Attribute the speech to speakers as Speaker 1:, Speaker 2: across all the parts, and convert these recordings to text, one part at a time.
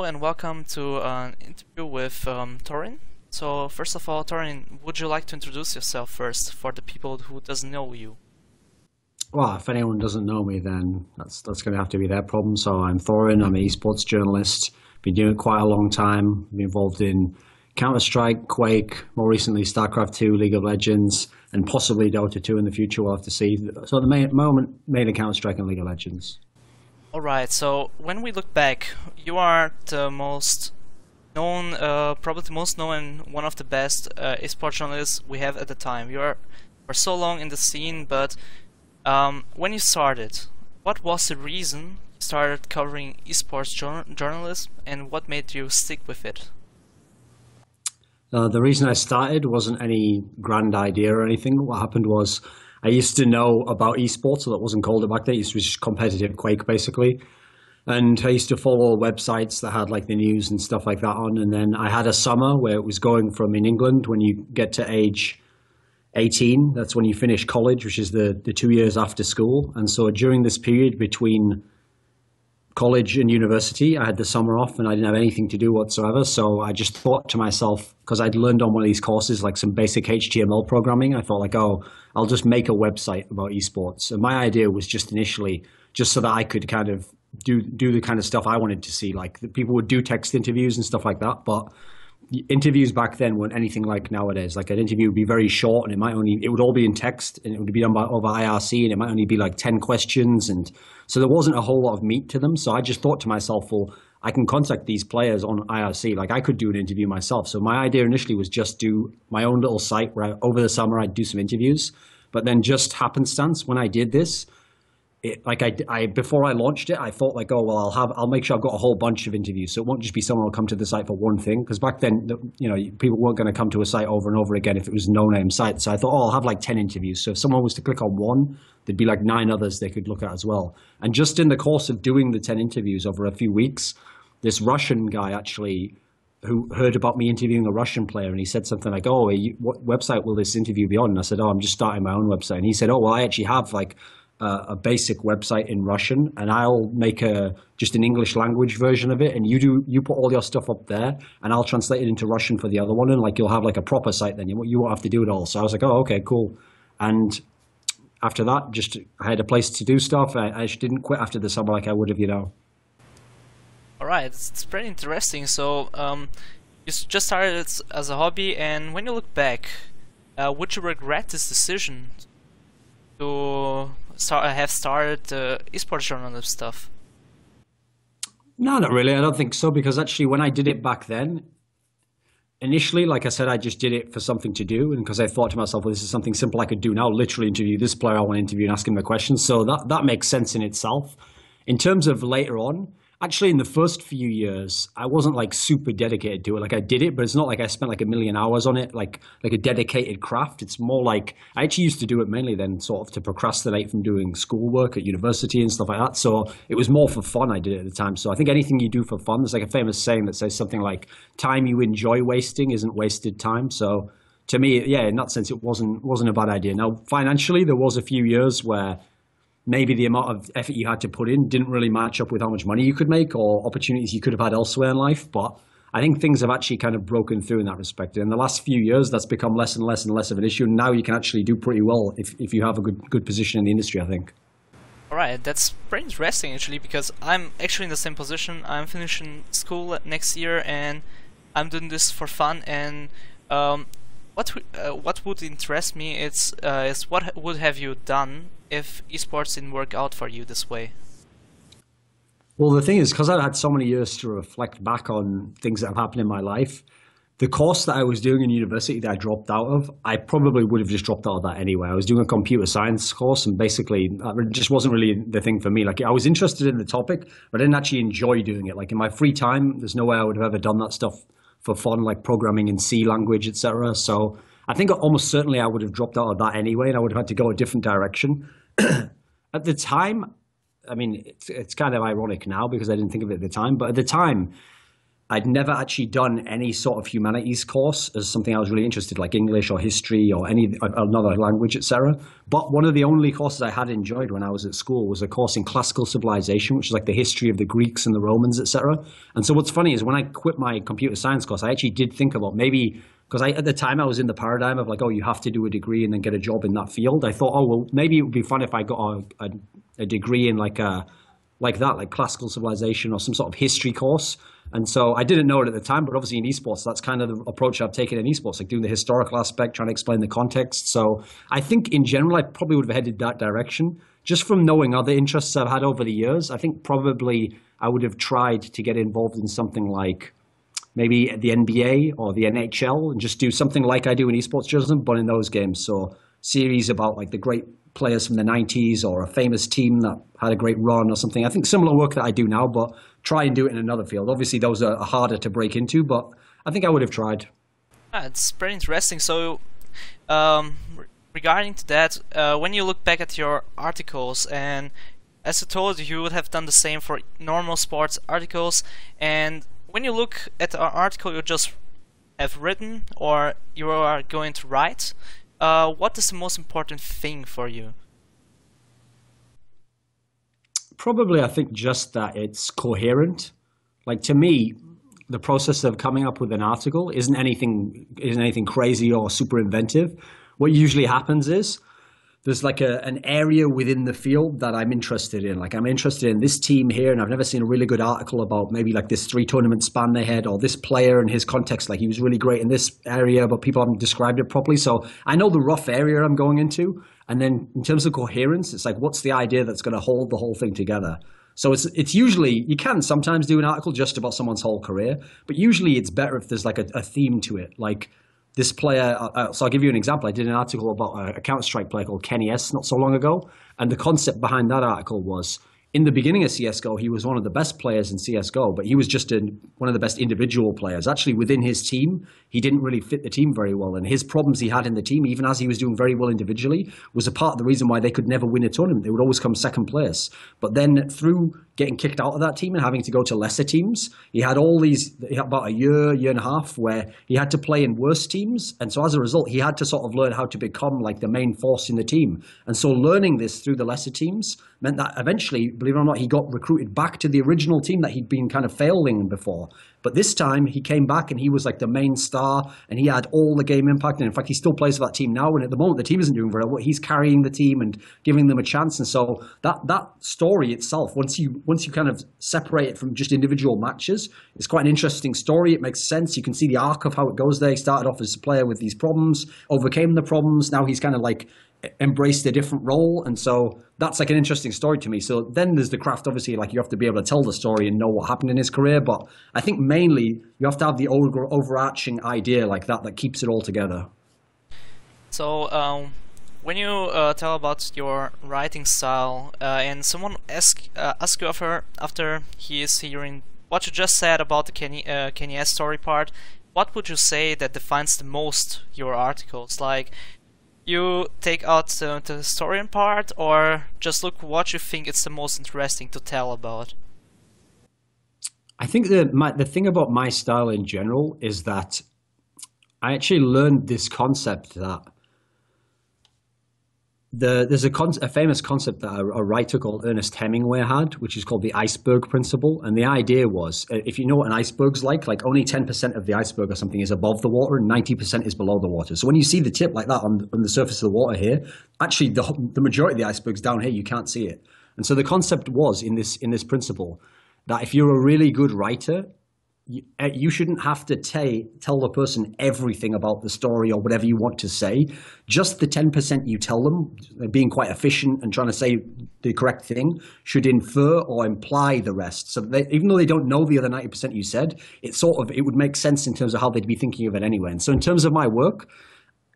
Speaker 1: and welcome to an interview with Thooorin. So first of all, Thooorin, would you like to introduce yourself first for the people who doesn't know you?
Speaker 2: Well, if anyone doesn't know me, then that's going to have to be their problem. So I'm Thooorin. I'm an esports journalist. Been doing it quite a long time. Been involved in Counter-Strike, Quake, more recently StarCraft 2, League of Legends, and possibly Dota 2 in the future. We'll have to see. So at the moment, mainly Counter-Strike and League of Legends.
Speaker 1: Alright, so when we look back, you are the most known, probably the most known and one of the best esports journalists we have at the time. You are for so long in the scene, but when you started, what was the reason you started covering esports journalism, and what made you stick with it?
Speaker 2: The reason I started wasn't any grand idea or anything. What happened was I used to know about esports, so that wasn't called it back then. It was just competitive Quake, basically. And I used to follow websites that had like the news and stuff like that on. And then I had a summer where it was going from in England, when you get to age 18, that's when you finish college, which is the 2 years after school. And so during this period between college and university, I had the summer off and I didn't have anything to do whatsoever. So I just thought to myself, because I'd learned on one of these courses like some basic HTML programming, I thought like, oh, I'll just make a website about esports. And my idea was just initially just so that I could kind of do the kind of stuff I wanted to see. Like people would do text interviews and stuff like that, but interviews back then weren't anything like nowadays. Like an interview would be very short and it would all be in text and it would be done over IRC and it might only be like 10 questions. And so there wasn't a whole lot of meat to them. So I just thought to myself, well, I can contact these players on IRC. Like I could do an interview myself. So my idea initially was just do my own little site where over the summer I'd do some interviews. But then just happenstance, when I did this, before I launched it, I thought like, oh well, I'll make sure I've got a whole bunch of interviews, so it won't just be someone will come to the site for one thing. Because back then, people weren't going to come to a site over and over again if it was a no-name site. So I thought, oh, I'll have like 10 interviews. So if someone was to click on one, there'd be like 9 others they could look at as well. And just in the course of doing the 10 interviews over a few weeks, this Russian guy actually who heard about me interviewing a Russian player, and he said something like, oh, what website will this interview be on? And I said, oh, I'm just starting my own website. And he said, oh, well, I actually have like a basic website in Russian, and I'll make just an English language version of it, and you put all your stuff up there, and I'll translate it into Russian for the other one, and like you'll have like a proper site then. You won't have to do it all. So I was like, oh, okay, cool. And after that, just I had a place to do stuff. I just didn't quit after the summer like I would have,
Speaker 1: All right, it's pretty interesting. So you just started it as a hobby, and when you look back, would you regret this decision to have started esports journalism stuff?
Speaker 2: No, not really. I don't think so, because actually when I did it back then, initially, like I said, I just did it for something to do, and because I thought to myself, well, this is something simple I could do now, literally interview this player I want to interview and ask him a question. So that makes sense in itself. In terms of later on, actually in the first few years, I wasn't like super dedicated to it. Like I did it, but it's not like I spent like a million hours on it, like a dedicated craft. It's more like I actually used to do it mainly then sort of to procrastinate from doing schoolwork at university and stuff like that. So it was more for fun I did it at the time. So I think anything you do for fun, there's like a famous saying that says something like time you enjoy wasting isn't wasted time. So to me, yeah, in that sense, it wasn't a bad idea. Now, financially, there was a few years where maybe the amount of effort you had to put in didn't really match up with how much money you could make or opportunities you could have had elsewhere in life. But I think things have actually kind of broken through in that respect. In the last few years, that's become less and less and less of an issue. And now you can actually do pretty well if you have a good position in the industry, I think.
Speaker 1: Alright, that's pretty interesting actually, because I'm actually in the same position. I'm finishing school next year and I'm doing this for fun. And what would interest me is what would have you done if esports didn't work out for you this way?
Speaker 2: Well, the thing is, because I've had so many years to reflect back on things that have happened in my life, the course that I was doing in university that I dropped out of, I probably would have just dropped out of that anyway. I was doing a computer science course, and basically it just wasn't really the thing for me. Like I was interested in the topic, but I didn't actually enjoy doing it. Like in my free time, there's no way I would have ever done that stuff for fun, like programming in C language, etc. So I think almost certainly I would have dropped out of that anyway, and I would have had to go a different direction. At the time, I mean, it's kind of ironic now because I didn't think of it at the time, but at the time, I'd never actually done any sort of humanities course as something I was really interested, like English or history or any another language, etc. But one of the only courses I had enjoyed when I was at school was a course in classical civilization, which is like the history of the Greeks and the Romans, etc. And so what's funny is when I quit my computer science course, I actually did think about maybe, because at the time I was in the paradigm of like, oh, you have to do a degree and then get a job in that field. I thought, oh, well, maybe it would be fun if I got a degree in like classical civilization or some sort of history course. And so I didn't know it at the time, but obviously in esports, that's kind of the approach I've taken in esports, like doing the historical aspect, trying to explain the context. So I think in general, I probably would have headed that direction. Just from knowing other interests I've had over the years, I think probably I would have tried to get involved in something like maybe the NBA or the NHL and just do something like I do in esports journalism, but in those games. So series about like the great players from the 90s or a famous team that had a great run or something. I think similar work that I do now, but try and do it in another field. Obviously, those are harder to break into, but I think I would have tried.
Speaker 1: It's pretty interesting. So, regarding to that, when you look back at your articles, and as I told you, you would have done the same for normal sports articles, and when you look at an article you just have written or you are going to write, what is the most important thing for you?
Speaker 2: Probably, I think just that it's coherent. Like to me, the process of coming up with an article isn't anything crazy or super inventive. What usually happens is there's like an area within the field that I'm interested in. Like I'm interested in this team here, and I've never seen a really good article about maybe like this 3-tournament span they had, or this player and his context. Like he was really great in this area, but people haven't described it properly. So I know the rough area I'm going into. And then in terms of coherence, it's like, what's the idea that's going to hold the whole thing together? So it's usually, you can sometimes do an article just about someone's whole career, but usually it's better if there's like a theme to it. Like this player, so I'll give you an example. I did an article about a Counter-Strike player called Kenny S not so long ago. And the concept behind that article was, in the beginning of CSGO, he was one of the best players in CSGO, but he was just one of the best individual players. Actually, within his team, he didn't really fit the team very well. And his problems he had in the team, even as he was doing very well individually, was a part of the reason why they could never win a tournament. They would always come second place. But then through getting kicked out of that team and having to go to lesser teams, he had about a year and a half where he had to play in worse teams. And so as a result, he had to sort of learn how to become like the main force in the team. And so learning this through the lesser teams meant that eventually, believe it or not, he got recruited back to the original team that he'd been kind of failing before. But this time he came back and he was like the main star and he had all the game impact. And in fact, he still plays for that team now. And at the moment, the team isn't doing very well. He's carrying the team and giving them a chance. And so that story itself, once you kind of separate it from just individual matches, it's quite an interesting story. It makes sense. You can see the arc of how it goes there. He started off as a player with these problems, overcame the problems. Now he's kind of like embraced a different role. And so that's like an interesting story to me. So then there's the craft, obviously, like you have to be able to tell the story and know what happened in his career. But I think mainly you have to have the overarching idea like that keeps it all together.
Speaker 1: So when you tell about your writing style and someone ask you after he is hearing what you just said about the Kenny S story part, what would you say that defines the most your articles? Like, you take out the historian part, or just look what you think is the most interesting to tell about?
Speaker 2: I think the thing about my style in general is that I actually learned this concept that there's a famous concept that a writer called Ernest Hemingway had, which is called the iceberg principle. And the idea was, if you know what an iceberg's like only 10% of the iceberg or something is above the water and 90% is below the water. So when you see the tip like that on the surface of the water here, actually the majority of the iceberg's down here, you can't see it. And so the concept was in this principle that if you're a really good writer, you shouldn't have to tell the person everything about the story or whatever you want to say. Just the 10% you tell them, being quite efficient and trying to say the correct thing, should infer or imply the rest. So even though they don't know the other 90% you said, it would make sense in terms of how they'd be thinking of it anyway. And so in terms of my work,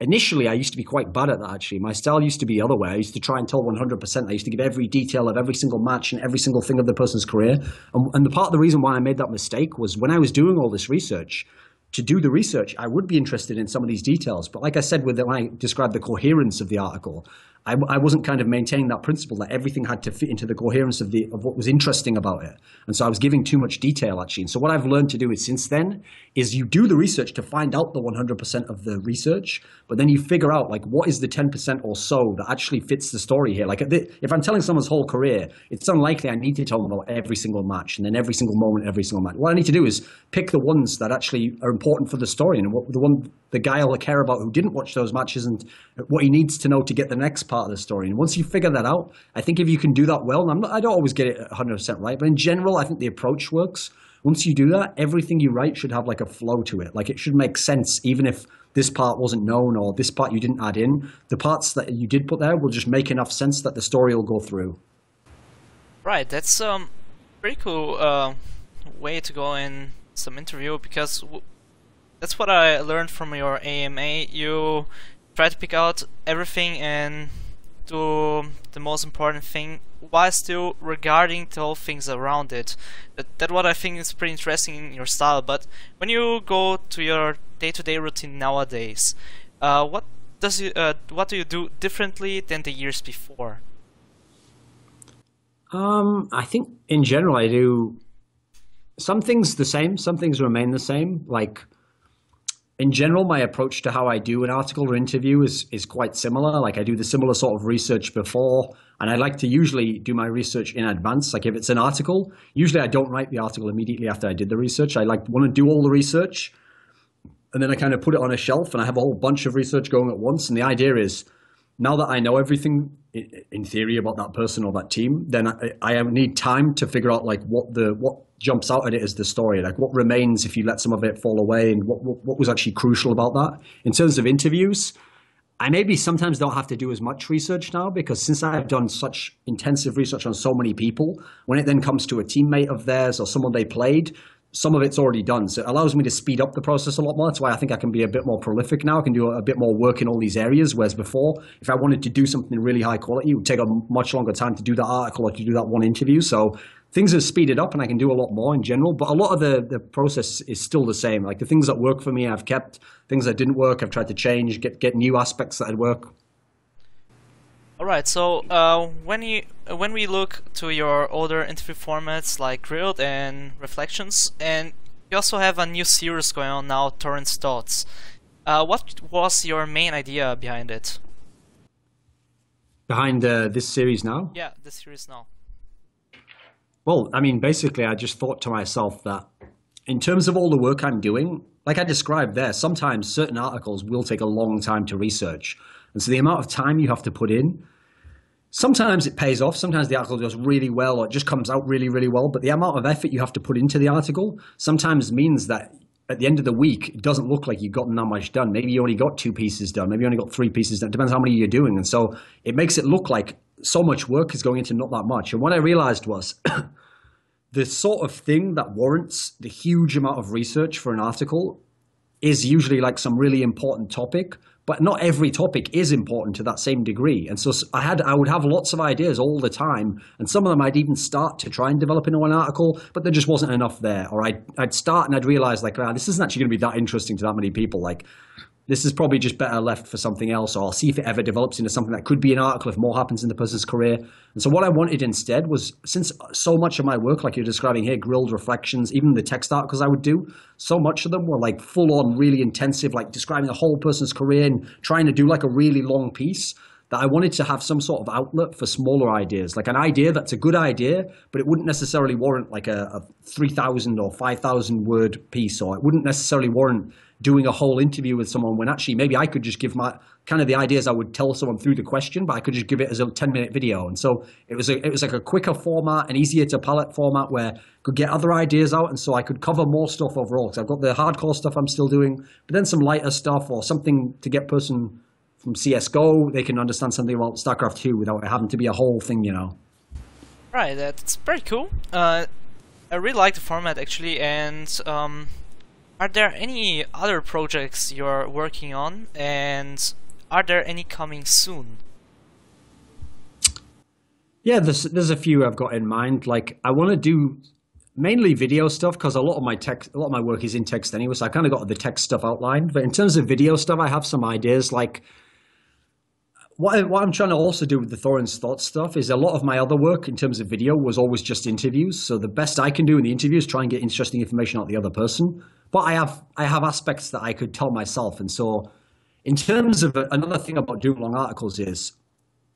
Speaker 2: initially, I used to be quite bad at that, actually. My style used to be the other way. I used to try and tell 100%. I used to give every detail of every single match and every single thing of the person's career. And the part of the reason why I made that mistake was when I was doing all this research, to do the research, I would be interested in some of these details. But like I said, when I described the coherence of the article, I wasn't kind of maintaining that principle that everything had to fit into the coherence of what was interesting about it. And so I was giving too much detail, actually. And so what I've learned to do is since then is you do the research to find out the 100% of the research, but then you figure out like what is the 10% or so that actually fits the story here. Like if I'm telling someone's whole career, it's unlikely I need to tell them about every single match and then every single moment, every single match. What I need to do is pick the ones that actually are important for the story and what the guy will care about who didn't watch those matches and what he needs to know to get the next part of the story. And once you figure that out, I think if you can do that well, and I don't always get it 100% right, but in general, I think the approach works. Once you do that, everything you write should have like a flow to it. Like it should make sense, even if this part wasn't known or this part you didn't add in. The parts that you did put there will just make enough sense that the story will go through.
Speaker 1: Right, that's pretty cool way to go in some interview, because that's what I learned from your AMA. You try to pick out everything and do the most important thing while still regarding the whole things around it. That's what I think is pretty interesting in your style. But when you go to your day-to-day routine nowadays, what do you do differently than the years before?
Speaker 2: I think in general I do some things the same, some things remain the same. Like in general, my approach to how I do an article or interview is quite similar. Like I do the similar sort of research before, and I like to usually do my research in advance. Like if it's an article, usually I don't write the article immediately after I did the research. I want to do all the research, and then I kind of put it on a shelf, and I have a whole bunch of research going at once. And the idea is, now that I know everything in theory about that person or that team, then I need time to figure out like what jumps out at it as the story, like what remains if you let some of it fall away, and what was actually crucial about that. In terms of interviews, I maybe sometimes don't have to do as much research now, because since I've done such intensive research on so many people, when it then comes to a teammate of theirs or someone they played, some of it's already done. So it allows me to speed up the process a lot more. That's why I think I can be a bit more prolific now. I can do a bit more work in all these areas, whereas before, if I wanted to do something really high quality, it would take a much longer time to do that article or to do that one interview. So things have speeded up and I can do a lot more in general, but a lot of the process is still the same. Like the things that work for me, I've kept. Things that didn't work, I've tried to change, get new aspects that work.
Speaker 1: Alright, so when we look to your older interview formats like Grilled and Reflections, and you also have a new series going on now, Thooorin's Thoughts. What was your main idea behind it?
Speaker 2: Behind this series now?
Speaker 1: Yeah, this series now.
Speaker 2: Well, I mean, basically, I just thought to myself that in terms of all the work I'm doing, like I described there, sometimes certain articles will take a long time to research. And so the amount of time you have to put in, sometimes it pays off. Sometimes the article does really well or it just comes out really, really well. But the amount of effort you have to put into the article sometimes means that at the end of the week, it doesn't look like you've gotten that much done. Maybe you only got 2 pieces done. Maybe you only got 3 pieces done. It depends how many you're doing. And so it makes it look like so much work is going into not that much. And what I realized was the sort of thing that warrants the huge amount of research for an article is usually like some really important topic, but not every topic is important to that same degree. And so I would have lots of ideas all the time, and some of them I'd even start to try and develop into one article, but there just wasn't enough there. Or I'd start and I'd realize like, this isn't actually going to be that interesting to that many people. Like, this is probably just better left for something else, or I'll see if it ever develops into something that could be an article if more happens in the person's career. And so what I wanted instead was, since so much of my work, like you're describing here, Grilled, Reflections, even the text articles I would do, so much of them were like full on, really intensive, like describing a whole person's career and trying to do like a really long piece, that I wanted to have some sort of outlet for smaller ideas, like an idea that's a good idea, but it wouldn't necessarily warrant like a 3,000 or 5,000 word piece, or it wouldn't necessarily warrant doing a whole interview with someone, when actually maybe I could just give my kind of the ideas I would tell someone through the question, but I could just give it as a 10-minute video. And so it was like a quicker format, an easier to palette format where I could get other ideas out. And so I could cover more stuff overall, because I've got the hardcore stuff I'm still doing, but then some lighter stuff or something to get person from CSGO, they can understand something about StarCraft 2 without it having to be a whole thing, you know.
Speaker 1: Right, that's pretty cool. I really like the format actually, and are there any other projects you're working on, and are there any coming soon?
Speaker 2: Yeah, there's a few I've got in mind. Like I want to do Mainly video stuff because a lot of my work is in text anyway. So I kind of got the text stuff outlined. But in terms of video stuff, I have some ideas. Like what I'm trying to also do with the Thooorin's Thoughts stuff is a lot of my other work in terms of video was always just interviews. So the best I can do in the interview is try and get interesting information out of the other person. But I have aspects that I could tell myself. And so in terms of another thing about doing long articles is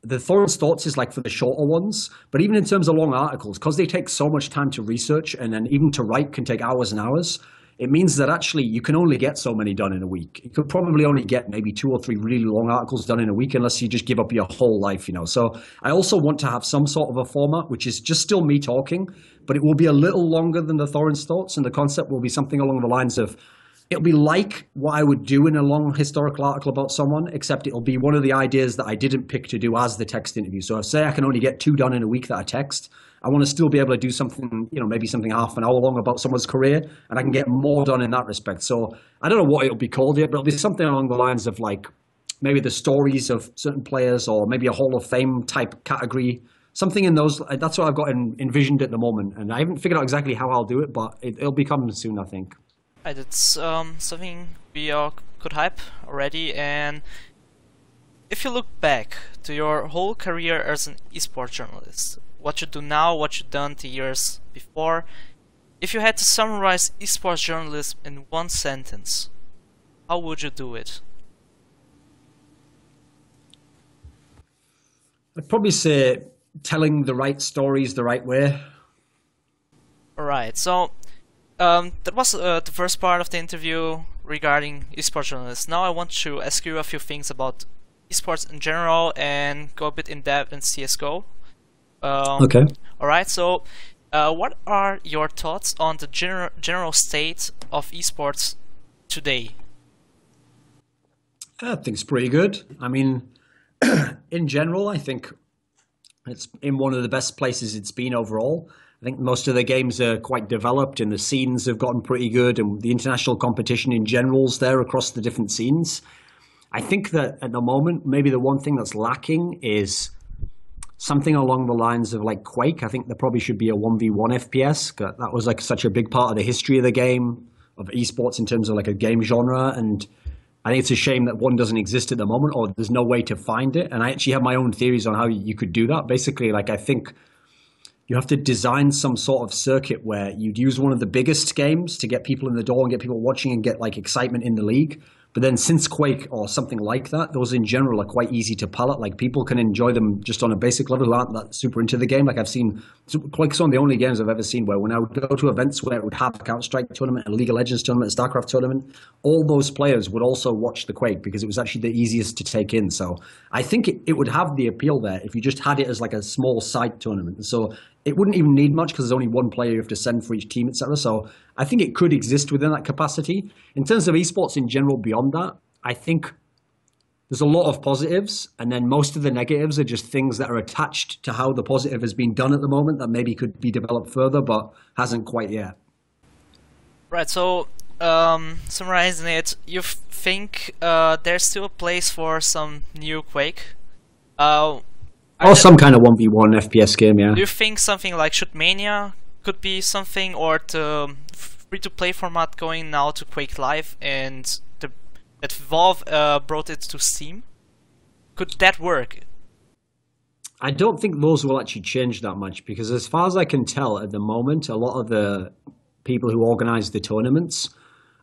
Speaker 2: the Thooorin's Thoughts is like for the shorter ones, but even in terms of long articles, because they take so much time to research and then even to write can take hours and hours, it means that actually you can only get so many done in a week. You could probably only get maybe 2 or 3 really long articles done in a week unless you just give up your whole life, you know. So I also want to have some sort of a format, which is just still me talking, but it will be a little longer than the Thooorin's Thoughts, and the concept will be something along the lines of, it'll be like what I would do in a long historical article about someone, except it'll be one of the ideas that I didn't pick to do as the text interview. So if say I can only get 2 done in a week that I text, I want to still be able to do something, you know, maybe something half an hour long about someone's career, and I can get more done in that respect. So I don't know what it'll be called yet, but it'll be something along the lines of like maybe the stories of certain players, or maybe a Hall of Fame type category. Something in those, that's what I've got envisioned at the moment. And I haven't figured out exactly how I'll do it, but it'll be coming soon, I think.
Speaker 1: Right, it's something we could hype already, and if you look back to your whole career as an esports journalist, what you do now, what you've done the years before, if you had to summarize esports journalism in one sentence, how would you do it?
Speaker 2: I'd probably say telling the right stories the right way.
Speaker 1: Alright, so that was the first part of the interview regarding esports journalists. Now I want to ask you a few things about esports in general and go a bit in depth in CSGO.
Speaker 2: Okay.
Speaker 1: Alright, so what are your thoughts on the general state of esports today?
Speaker 2: I think it's pretty good. I mean, in general, I think it's in one of the best places it's been overall. I think most of the games are quite developed and the scenes have gotten pretty good, and the international competition in general's there across the different scenes. I think that at the moment, maybe the one thing that's lacking is something along the lines of like Quake. I think there probably should be a 1v1 FPS. That was like such a big part of the history of the game, of esports in terms of like a game genre. And I think it's a shame that one doesn't exist at the moment, or there's no way to find it. And I actually have my own theories on how you could do that. Basically, like I think you have to design some sort of circuit where you'd use one of the biggest games to get people in the door and get people watching and get like excitement in the league. But then since Quake or something like that, those in general are quite easy to palette. Like people can enjoy them just on a basic level, aren't that super into the game. Like I've seen, Quake's one of the only games I've ever seen where when I would go to events where it would have a Counter-Strike tournament, a League of Legends tournament, a StarCraft tournament, all those players would also watch the Quake because it was actually the easiest to take in. So I think it would have the appeal there if you just had it as like a small side tournament. So it wouldn't even need much because there's only one player you have to send for each team, etc. So I think it could exist within that capacity. In terms of esports in general beyond that, I think there's a lot of positives, and then most of the negatives are just things that are attached to how the positive has been done at the moment that maybe could be developed further, but hasn't quite yet.
Speaker 1: Right, so summarizing it, you think there's still a place for some new Quake?
Speaker 2: Or some kind of 1v1 FPS game, yeah.
Speaker 1: Do you think something like Shootmania could be something, or the free-to-play format going now to Quake Live, and that Valve brought it to Steam? Could that work?
Speaker 2: I don't think those will actually change that much, because as far as I can tell at the moment, a lot of the people who organize the tournaments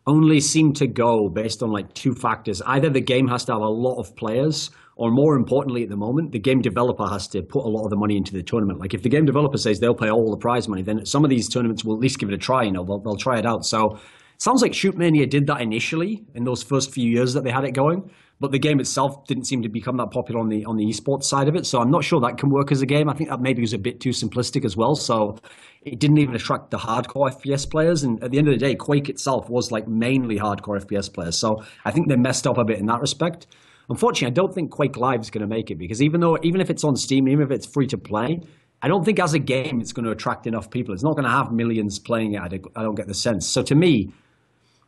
Speaker 2: only seem to go based on like 2 factors. Either the game has to have a lot of players, or more importantly at the moment, the game developer has to put a lot of the money into the tournament. Like if the game developer says they'll pay all the prize money, then some of these tournaments will at least give it a try, you know, they'll try it out. So it sounds like Shootmania did that initially in those first few years that they had it going, but the game itself didn't seem to become that popular on the esports side of it. So I'm not sure that can work as a game. I think that maybe was a bit too simplistic as well. So it didn't even attract the hardcore FPS players. And at the end of the day, Quake itself was like mainly hardcore FPS players. So I think they messed up a bit in that respect. Unfortunately, I don't think Quake Live is going to make it, because even if it's on Steam, even if it's free to play, I don't think as a game it's going to attract enough people. It's not going to have millions playing it. I don't get the sense. So to me,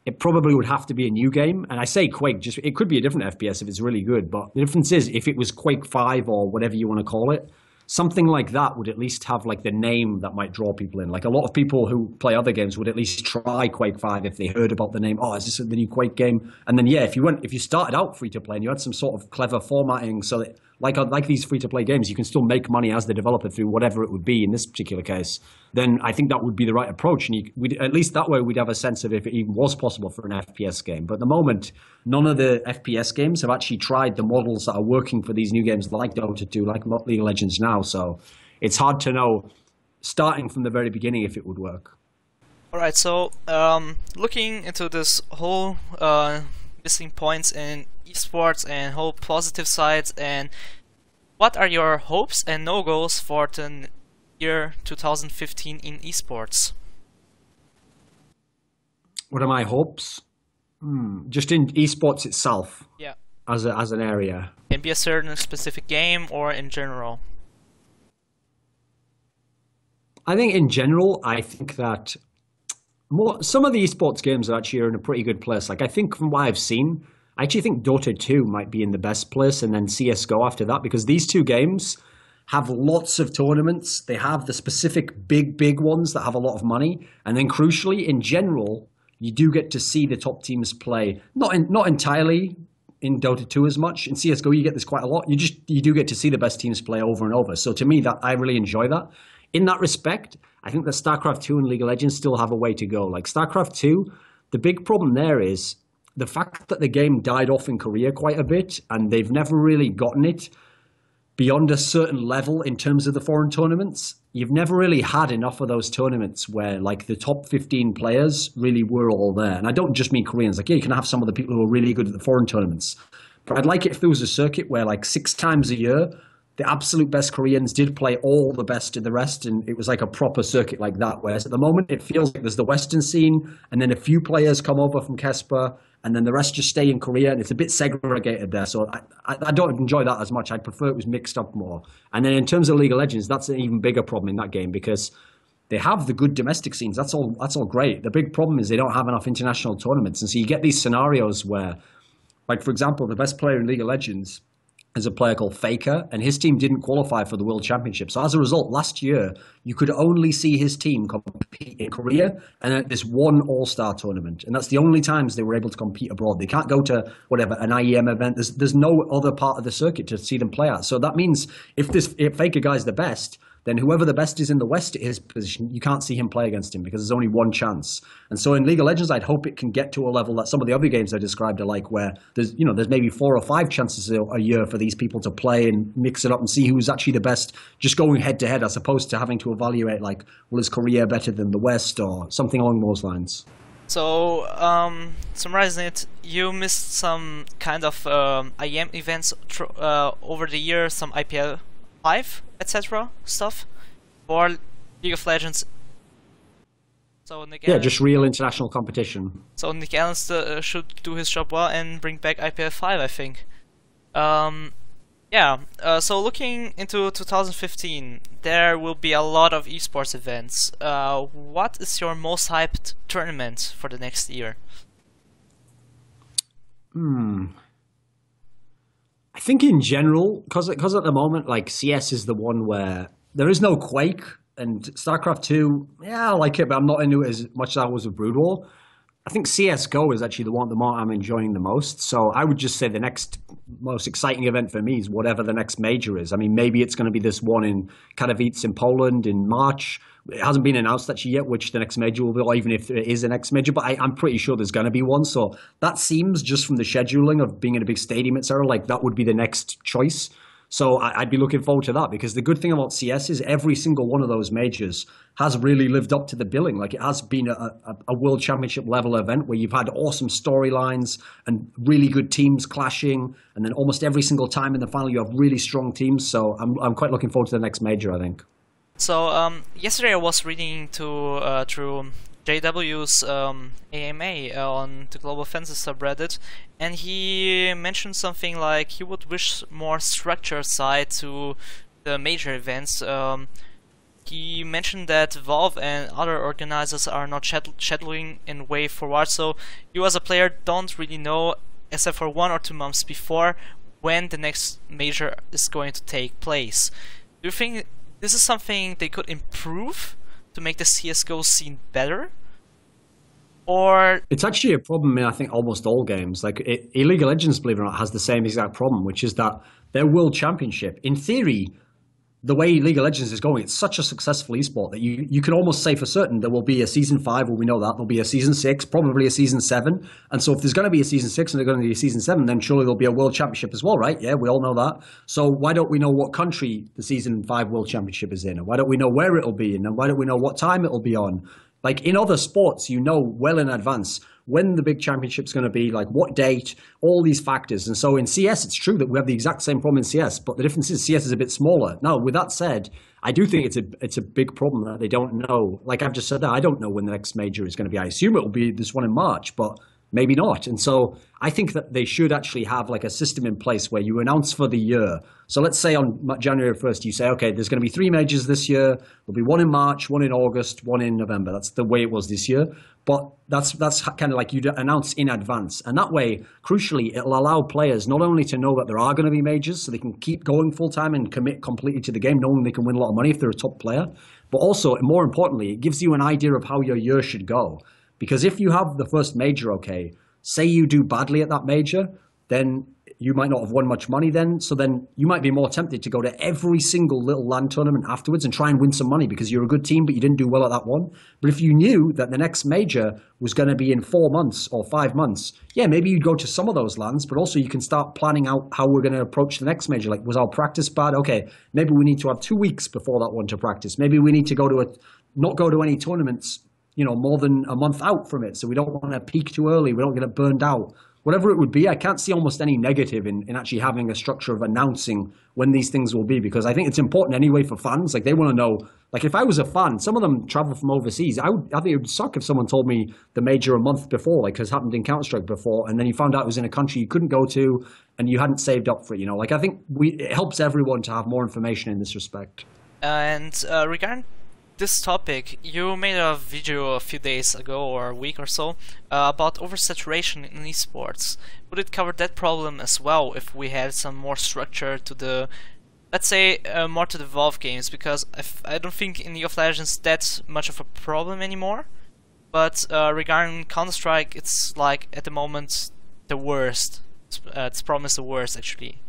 Speaker 2: it probably would have to be a new game. And I say Quake, just it could be a different FPS if it's really good. But the difference is if it was Quake 5 or whatever you want to call it, something like that would at least have like the name that might draw people in. Like a lot of people who play other games would at least try Quake 5 if they heard about the name. Oh, is this the new Quake game? And then yeah, if you started out free to play and you had some sort of clever formatting, so that like these free to play games, you can still make money as the developer through whatever it would be in this particular case. Then I think that would be the right approach, and at least that way we'd have a sense of if it even was possible for an FPS game. But at the moment, none of the FPS games have actually tried the models that are working for these new games like Dota 2, like League of Legends now. So it's hard to know, starting from the very beginning, if it would work.
Speaker 1: Alright, so looking into this whole missing points in esports and whole positive sides, and what are your hopes and no-goes for the year 2015 in esports?
Speaker 2: What are my hopes? Just in esports itself?
Speaker 1: Yeah.
Speaker 2: As an area?
Speaker 1: Can be a certain specific game or in general?
Speaker 2: I think in general, I think that some of the esports games actually are in a pretty good place. Like I think from what I've seen, I actually think Dota 2 might be in the best place, and then CSGO after that, because these two games have lots of tournaments. They have the specific big ones that have a lot of money, and then crucially, in general, you do get to see the top teams play. Not entirely in Dota 2 as much. In CSGO, you get this quite a lot. You do get to see the best teams play over and over. So to me, that I really enjoy that. In that respect, I think that StarCraft 2 and League of Legends still have a way to go. Like StarCraft 2, the big problem there is the fact that the game died off in Korea quite a bit, and they've never really gotten it beyond a certain level in terms of the foreign tournaments. You've never really had enough of those tournaments where like the top 15 players really were all there. And I don't just mean Koreans. Like, yeah, you can have some of the people who are really good at the foreign tournaments. But I'd like it if there was a circuit where like 6 times a year, the absolute best Koreans did play all the best of the rest, and it was like a proper circuit like that. Whereas at the moment, it feels like there's the Western scene, and then a few players come over from Kesper, and then the rest just stay in Korea, and it's a bit segregated there. So I don't enjoy that as much. I'd prefer it was mixed up more. And then in terms of League of Legends, that's an even bigger problem in that game, because they have the good domestic scenes. That's all great. The big problem is they don't have enough international tournaments. And so you get these scenarios where, like, for example, the best player in League of Legends is a player called Faker, and his team didn't qualify for the World Championship. So as a result, last year, you could only see his team compete in Korea and at this one All-Star tournament. And that's the only times they were able to compete abroad. They can't go to, whatever, an IEM event. There's no other part of the circuit to see them play at. So that means if Faker guy's the best, then whoever the best is in the West at his position, you can't see him play against him because there's only one chance. And so in League of Legends, I'd hope it can get to a level that some of the other games I described are like, where there's maybe 4 or 5 chances a year for these people to play and mix it up and see who's actually the best, just going head to head, as opposed to having to evaluate like, well, is Korea better than the West or something along those lines.
Speaker 1: So, summarizing it, you missed some kind of IEM events over the year, some IPL 5, etc. stuff for League of Legends. So Nick
Speaker 2: yeah, just real international competition.
Speaker 1: So Nick Allen should do his job well and bring back IPL 5, I think. So looking into 2015, there will be a lot of esports events. What is your most hyped tournament for the next year?
Speaker 2: I think in general, because at the moment, like, CS is the one where there is no Quake, and StarCraft 2, yeah, I like it, but I'm not into it as much as I was with Brood War. I think CSGO is actually the one I'm enjoying the most. So I would just say the next most exciting event for me is whatever the next major is. I mean, maybe it's going to be this one in Katowice in Poland in March. It hasn't been announced actually yet which the next major will be, or even if it is the next major, but I'm pretty sure there's going to be one. So that seems, just from the scheduling of being in a big stadium, etc., like that would be the next choice. So I'd be looking forward to that, because the good thing about CS is every single one of those majors has really lived up to the billing. Like, it has been a World Championship level event where you've had awesome storylines and really good teams clashing, and then almost every single time in the final you have really strong teams. So I'm quite looking forward to the next major, I think.
Speaker 1: So yesterday I was reading through JW's AMA on the Global Fences subreddit, and he mentioned something like he would wish more structure side to the major events. He mentioned that Valve and other organizers are not scheduling in way forward, so you as a player don't really know, except for 1 or 2 months before, when the next major is going to take place. Do you think this is something they could improve to make the CSGO scene better? Or
Speaker 2: it's actually a problem in, I think, almost all games. Like League of Legends, believe it or not, has the same exact problem, which is that their World Championship, in theory, the way League of Legends is going, it's such a successful esport that you can almost say for certain there will be a season 5, well, we know that there'll be a season 6, probably a season 7. And so if there's going to be a season 6 and there's going to be a season 7, then surely there'll be a World Championship as well, right? Yeah, we all know that. So why don't we know what country the season 5 World Championship is in? And why don't we know where it'll be in? And why don't we know what time it'll be on? Like in other sports, you know well in advance when the big championship's going to be, like what date, all these factors. And so in CS, it's true that we have the exact same problem in CS, but the difference is CS is a bit smaller. Now, with that said, I do think it's a big problem that they don't know. Like I've just said, that I don't know when the next major is going to be. I assume it will be this one in March, but maybe not. And so I think that they should actually have like a system in place where you announce for the year. So let's say on January 1st, you say, okay, there's going to be 3 majors this year. There'll be one in March, one in August, one in November. That's the way it was this year. But that's kind of like you announce in advance. And that way, crucially, it'll allow players not only to know that there are going to be majors so they can keep going full time and commit completely to the game, knowing they can win a lot of money if they're a top player. But also, and more importantly, it gives you an idea of how your year should go. Because if you have the first major, okay, say you do badly at that major, then you might not have won much money then. So then you might be more tempted to go to every single little LAN tournament afterwards and try and win some money because you're a good team, but you didn't do well at that one. But if you knew that the next major was going to be in 4 months or 5 months, yeah, maybe you'd go to some of those LANs, but also you can start planning out how we're going to approach the next major. Like, was our practice bad? Okay, maybe we need to have 2 weeks before that one to practice. Maybe we need to not go to any tournaments, more than a month out from it. So we don't want to peak too early. We don't get burned out. Whatever it would be, I can't see almost any negative in actually having a structure of announcing when these things will be, because I think it's important anyway for fans. Like, they want to know, like, if I was a fan, some of them travel from overseas. I think it would suck if someone told me the major a month before, like has happened in Counter-Strike before, and then you found out it was in a country you couldn't go to and you hadn't saved up for it. Like, I think it helps everyone to have more information in this respect.
Speaker 1: And regarding this topic, you made a video a few days ago or a week or so about oversaturation in esports. Would it cover that problem as well if we had some more structure to the, let's say, more to the Valve games? Because I don't think in League of Legends that's much of a problem anymore. But regarding Counter-Strike, it's like at the moment the worst. This problem is the worst actually.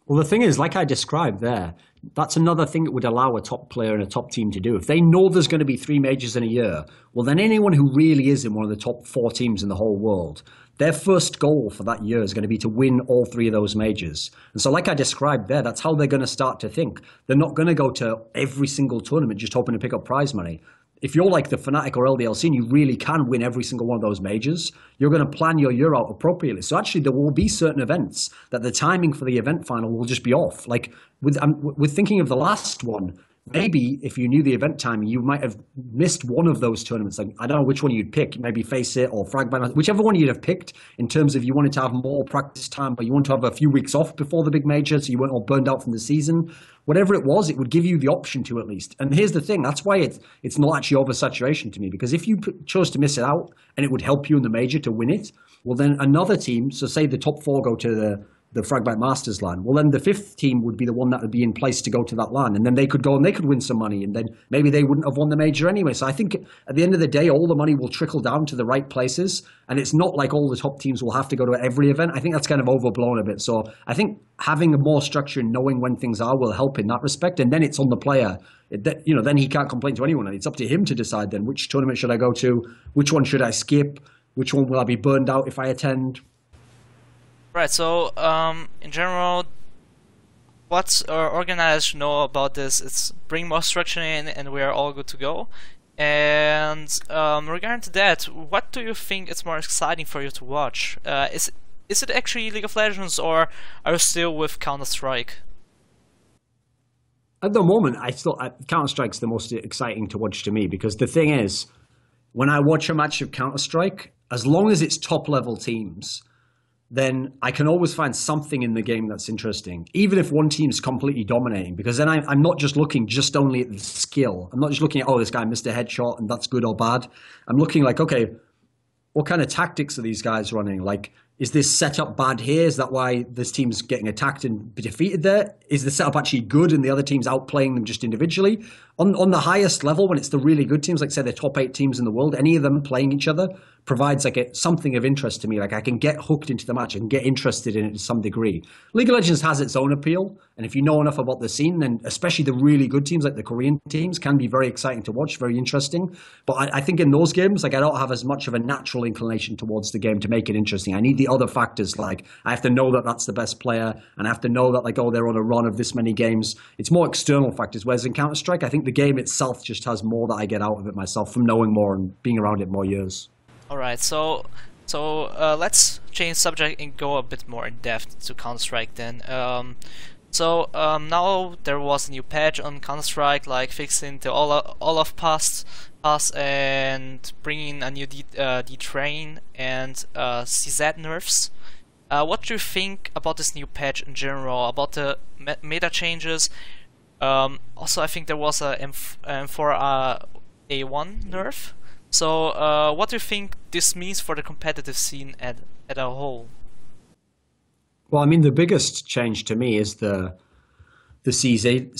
Speaker 2: Well, the thing is, like I described there, that's another thing that would allow a top player and a top team to do. If they know there's going to be 3 majors in a year, well, then anyone who really is in one of the top 4 teams in the whole world, their first goal for that year is going to be to win all 3 of those majors. And so like I described there, that's how they're going to start to think. They're not going to go to every single tournament just hoping to pick up prize money. If you're like the Fnatic or LDLC and you really can win every single one of those majors, you're going to plan your year out appropriately. So actually there will be certain events that the timing for the event final will just be off. Like with thinking of the last one, maybe if you knew the event timing, you might have missed one of those tournaments. Like, I don't know which one you'd pick, maybe Face It or Fragment, whichever one you'd have picked in terms of you wanted to have more practice time, but you want to have a few weeks off before the big major so you weren't all burned out from the season. Whatever it was, it would give you the option to at least. And here's the thing, that's why it's not actually oversaturation to me, because if you chose to miss it out and it would help you in the major to win it, well then another team, so say the top 4 go to the Fragment Masters LAN, well then the 5th team would be the one that would be in place to go to that LAN, and then they could go and they could win some money, and then maybe they wouldn't have won the major anyway. So I think at the end of the day, all the money will trickle down to the right places, and it's not like all the top teams will have to go to every event. I think that's kind of overblown a bit. So I think having a more structure and knowing when things are will help in that respect, and then it's on the player. Then he can't complain to anyone, and it's up to him to decide then which tournament should I go to, which one should I skip, which one will I be burned out if I attend.
Speaker 1: Right, so in general, what organizers should know about this is bring more structure in and we are all good to go. And regarding to that, what do you think is more exciting for you to watch? Is it actually League of Legends, or are you still with Counter-Strike?
Speaker 2: At the moment, Counter-Strike's the most exciting to watch to me, because the thing is, when I watch a match of Counter-Strike, as long as it's top-level teams, then I can always find something in the game that's interesting, even if one team's completely dominating, because then I'm not just looking just only at the skill. I'm not just looking at, oh, this guy missed a headshot and that's good or bad. I'm looking like, okay, what kind of tactics are these guys running? Like, is this setup bad here? Is that why this team's getting attacked and defeated there? Is the setup actually good and the other team's outplaying them just individually? On the highest level, when it's the really good teams, like say the top 8 teams in the world, any of them playing each other provides like something of interest to me. Like I can get hooked into the match, I can get interested in it to some degree. League of Legends has its own appeal, and if you know enough about the scene, then especially the really good teams like the Korean teams can be very exciting to watch, very interesting. But I think in those games, like I don't have as much of a natural inclination towards the game to make it interesting. I need the other factors, like I have to know that that's the best player, and I have to know that like, oh, they're on a run of this many games. It's more external factors, whereas in Counter-Strike, I think the game itself just has more that I get out of it myself from knowing more and being around it more years.
Speaker 1: Alright, so let's change subject and go a bit more in depth to Counter-Strike then. Now there was a new patch on Counter-Strike, like fixing the all of pass and bringing a new D-Train and CZ nerfs. What do you think about this new patch in general, about the meta changes? Also, I think there was a M4 A1 nerf. So, what do you think this means for the competitive scene at a whole?
Speaker 2: Well, I mean, the biggest change to me is the CZ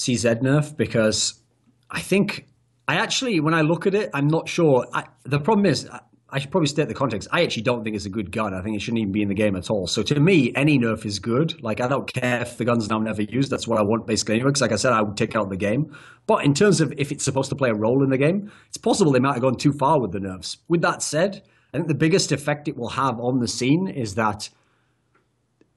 Speaker 2: nerf, because I think when I look at it, I'm not sure. The problem is, I should probably state the context. I actually don't think it's a good gun. I think it shouldn't even be in the game at all. So to me, any nerf is good. Like, I don't care if the gun's now never used. That's what I want basically anyway, because like I said, I would take out the game. But in terms of if it's supposed to play a role in the game, it's possible they might have gone too far with the nerfs. With that said, I think the biggest effect it will have on the scene is that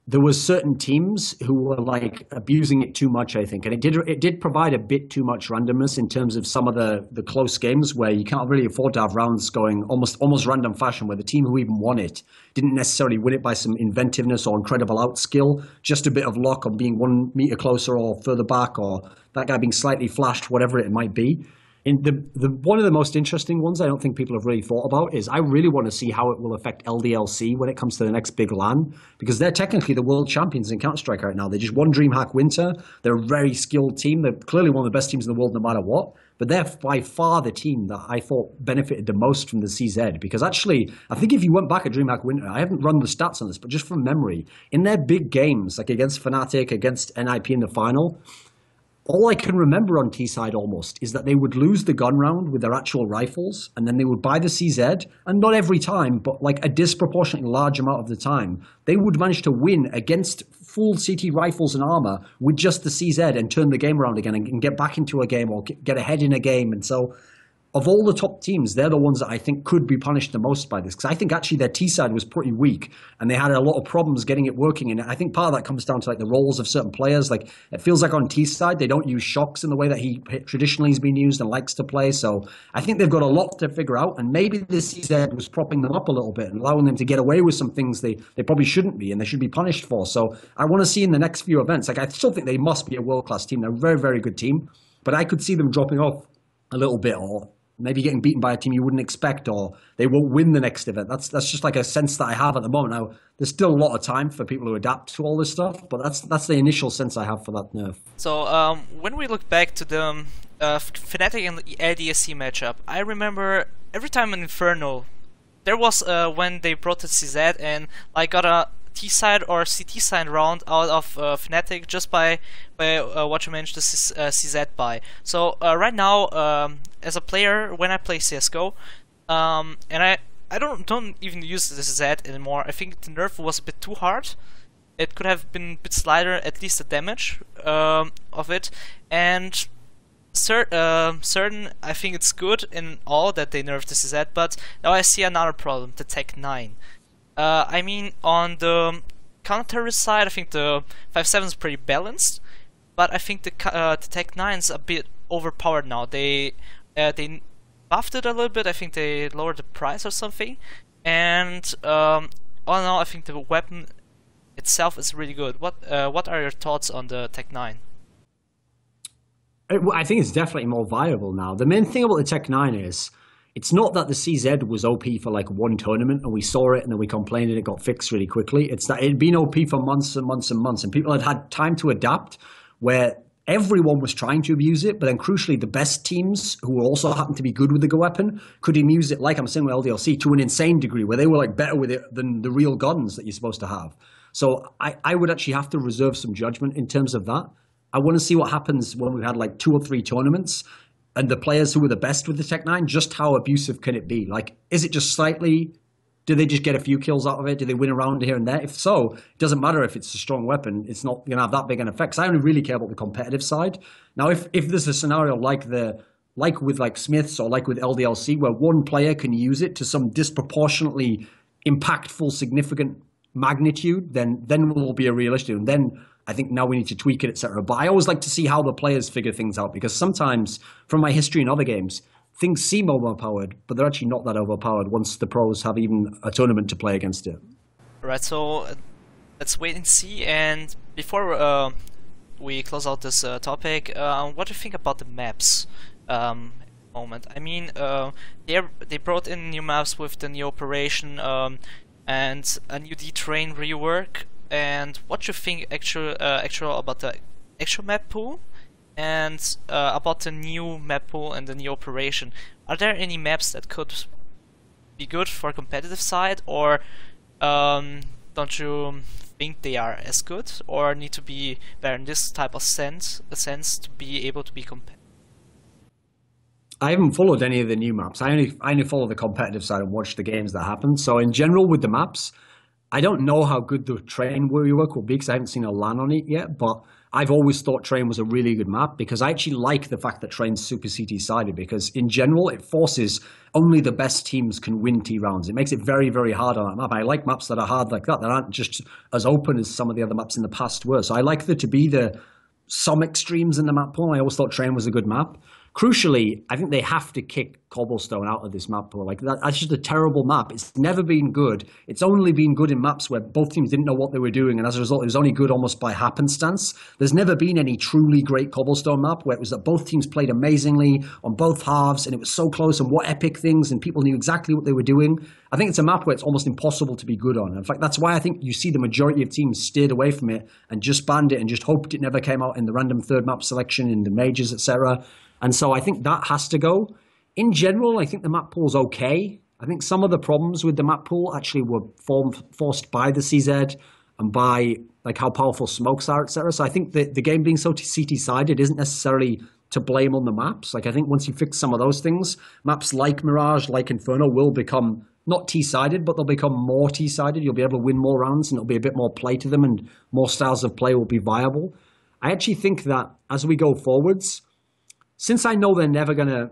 Speaker 2: there was certain teams who were like abusing it too much, I think, and it did provide a bit too much randomness in terms of some of the close games where you can't really afford to have rounds going almost random fashion, where the team who even won it didn't necessarily win it by some inventiveness or incredible out skill, just a bit of luck on being 1 meter closer or further back, or that guy being slightly flashed, whatever it might be. In one of the most interesting ones I don't think people have really thought about is I really want to see how it will affect LDLC when it comes to the next big LAN, because they're technically the world champions in Counter-Strike right now. They just won DreamHack Winter. They're a very skilled team. They're clearly one of the best teams in the world no matter what. But they're by far the team that I thought benefited the most from the CZ, because actually, I think if you went back at DreamHack Winter, I haven't run the stats on this, but just from memory, in their big games, like against Fnatic, against NIP in the final, all I can remember on T-side almost is that they would lose the gun round with their actual rifles, and then they would buy the CZ, and not every time, but like a disproportionately large amount of the time, they would manage to win against full CT rifles and armor with just the CZ and turn the game around again and get back into a game or get ahead in a game. And so of all the top teams, they're the ones that I think could be punished the most by this, because I think actually their T-side was pretty weak and they had a lot of problems getting it working. And I think part of that comes down to like the roles of certain players. Like it feels like on T-side, they don't use shocks in the way that he traditionally has been used and likes to play. So I think they've got a lot to figure out, and maybe the CZ was propping them up a little bit and allowing them to get away with some things they probably shouldn't be and they should be punished for. So I want to see in the next few events, like I still think they must be a world-class team. They're a very, very good team, but I could see them dropping off a little bit, or maybe getting beaten by a team you wouldn't expect, or they won't win the next event. That's just like a sense that I have at the moment. Now, there's still a lot of time for people to adapt to all this stuff, but that's the initial sense I have for that nerf.
Speaker 1: So when we look back to the Fnatic and LDSC matchup, I remember every time in Inferno, there was when they brought the CZ and I got a T-side or CT-side round out of Fnatic just by what you mentioned, the CZ buy. So right now, as a player, when I play CSGO, and I don't even use the CZ anymore. I think the nerf was a bit too hard. It could have been a bit slighter, at least the damage of it. And certain, I think it's good in all that they nerfed the CZ, but now I see another problem, the Tech 9. I mean, on the counter side, I think the 5.7 is pretty balanced, but I think the Tech 9 is a bit overpowered now. They buffed it a little bit. I think they lowered the price or something, and all in all, I think the weapon itself is really good. What are your thoughts on the Tech 9?
Speaker 2: I think it's definitely more viable now. The main thing about the Tech 9 is, it's not that the CZ was OP for like one tournament and we saw it and then we complained and it got fixed really quickly. It's that it had been OP for months and months and months, and people had had time to adapt, where everyone was trying to abuse it, but then crucially, the best teams who also happened to be good with the Go weapon could abuse it, like I'm saying with LDLC, to an insane degree, where they were like better with it than the real guns that you're supposed to have. So I would actually have to reserve some judgment in terms of that. I want to see what happens when we've had like 2 or 3 tournaments, and the players who were the best with the Tech 9, just how abusive can it be? Like, is it just slightly? Do they just get a few kills out of it? Do they win a round here and there? If so, it doesn't matter if it's a strong weapon. It's not going to have that big an effect. So I only really care about the competitive side. Now, if there's a scenario like with Smiths or like with LDLC, where one player can use it to some disproportionately impactful, significant magnitude, then will be a real issue. And then I think now we need to tweak it, etc. But I always like to see how the players figure things out, because sometimes, from my history in other games, things seem overpowered, but they're actually not that overpowered once the pros have even a tournament to play against it.
Speaker 1: Right, so let's wait and see. And before we close out this topic, what do you think about the maps moment? I mean, they brought in new maps with the new Operation and a new D-Train rework. And what do you think actual about the actual map pool? And about the new map pool and the new Operation, are there any maps that could be good for competitive side, or don't you think they are as good, or need to be better in this type of sense to be able to be competitive?
Speaker 2: I haven't followed any of the new maps. I only follow the competitive side and watch the games that happen. So in general with the maps, I don't know how good the train rework will be, because I haven't seen a LAN on it yet, but I've always thought Train was a really good map, because I actually like the fact that Train's super CT-sided, because in general it forces only the best teams can win T rounds. It makes it very, very hard on that map. I like maps that are hard like that aren't just as open as some of the other maps in the past were. So I like there to be some extremes in the map pool. I always thought Train was a good map. Crucially, I think they have to kick Cobblestone out of this map pool. Like that's just a terrible map. It's never been good. It's only been good in maps where both teams didn't know what they were doing, and as a result, it was only good almost by happenstance. There's never been any truly great Cobblestone map where it was that both teams played amazingly on both halves, and it was so close, and what epic things, and people knew exactly what they were doing. I think it's a map where it's almost impossible to be good on. In fact, that's why I think you see the majority of teams steered away from it and just banned it and just hoped it never came out in the random third map selection in the majors, etc. And so I think that has to go. In general, I think the map pool's okay. I think some of the problems with the map pool actually were forced by the CZ and by like how powerful smokes are, etc. So I think the game being so CT-sided isn't necessarily to blame on the maps. Like I think once you fix some of those things, maps like Mirage, like Inferno will become not T-sided, but they'll become more T-sided. You'll be able to win more rounds and it'll be a bit more play to them and more styles of play will be viable. I actually think that as we go forwards, since I know they're never going to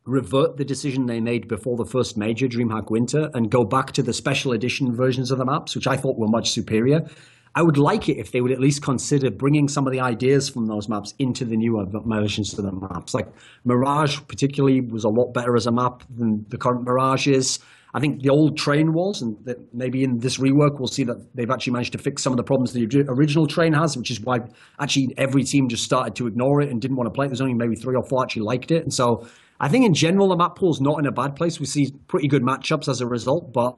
Speaker 2: revert the decision they made before the first major, DreamHack Winter, and go back to the special edition versions of the maps, which I thought were much superior, I would like it if they would at least consider bringing some of the ideas from those maps into the newer versions of the maps. Like Mirage particularly was a lot better as a map than the current Mirage is. I think the old Train was, and that maybe in this rework we'll see that they've actually managed to fix some of the problems the original Train has, which is why actually every team just started to ignore it and didn't want to play it. There's only maybe 3 or 4 actually liked it. And so I think in general the map pool's not in a bad place. We see pretty good matchups as a result, but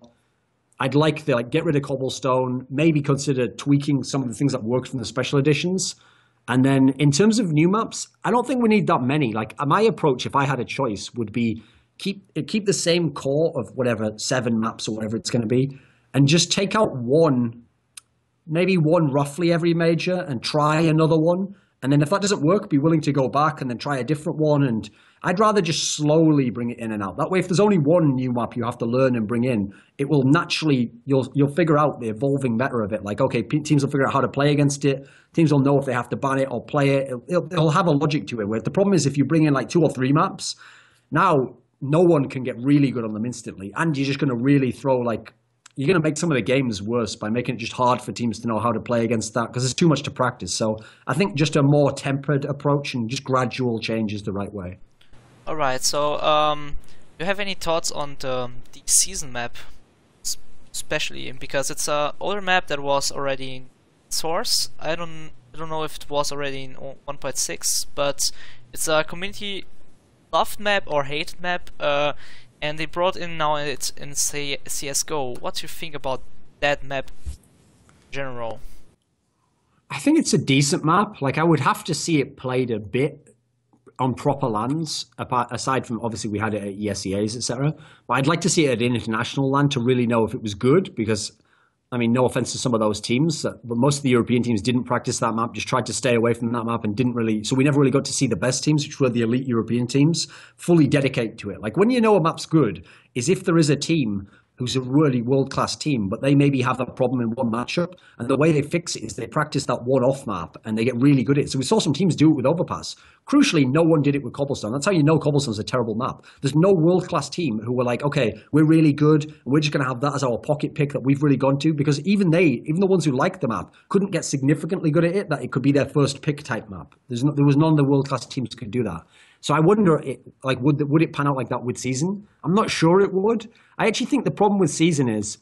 Speaker 2: I'd like to get rid of Cobblestone, maybe consider tweaking some of the things that worked from the special editions. And then in terms of new maps, I don't think we need that many. Like my approach, if I had a choice, would be keep the same core of whatever 7 maps or whatever it's going to be, and just take out maybe one roughly every major and try another one. And then if that doesn't work, be willing to go back and then try a different one. And I'd rather just slowly bring it in and out. That way, if there's only one new map you have to learn and bring in, it will naturally, you'll figure out the evolving meta of it. Like, okay, teams will figure out how to play against it. Teams will know if they have to ban it or play it. It'll have a logic to it. Where the problem is if you bring in like 2 or 3 maps, now no one can get really good on them instantly. And you're just going to really you're going to make some of the games worse by making it just hard for teams to know how to play against that, because there's too much to practice. So I think just a more tempered approach and just gradual change is the right way.
Speaker 1: All right. So, do you have any thoughts on the season map, especially because it's a older map that was already in Source? I don't know if it was already in 1.6, but it's a community loved map or hated map, and they brought in now it's in CSGO. What do you think about that map in general?
Speaker 2: I think it's a decent map. Like, I would have to see it played a bit on proper lands, aside from obviously we had it at ESEAs, etc. But I'd like to see it at international land to really know if it was good, because I mean, no offense to some of those teams, but most of the European teams didn't practice that map, just tried to stay away from that map and didn't really. So we never really got to see the best teams, which were the elite European teams, fully dedicate to it. Like, when you know a map's good is if there is a team who's a really world-class team, but they maybe have a problem in one matchup, and the way they fix it is they practice that one-off map, and they get really good at it. So we saw some teams do it with Overpass. Crucially, no one did it with Cobblestone. That's how you know Cobblestone's a terrible map. There's no world-class team who were like, okay, we're really good, and we're just going to have that as our pocket pick that we've really gone to, because even the ones who liked the map, couldn't get significantly good at it, that it could be their first pick type map. There was none of the world-class teams who could do that. So I wonder, would it pan out like that with Season? I'm not sure it would. I actually think the problem with Season is,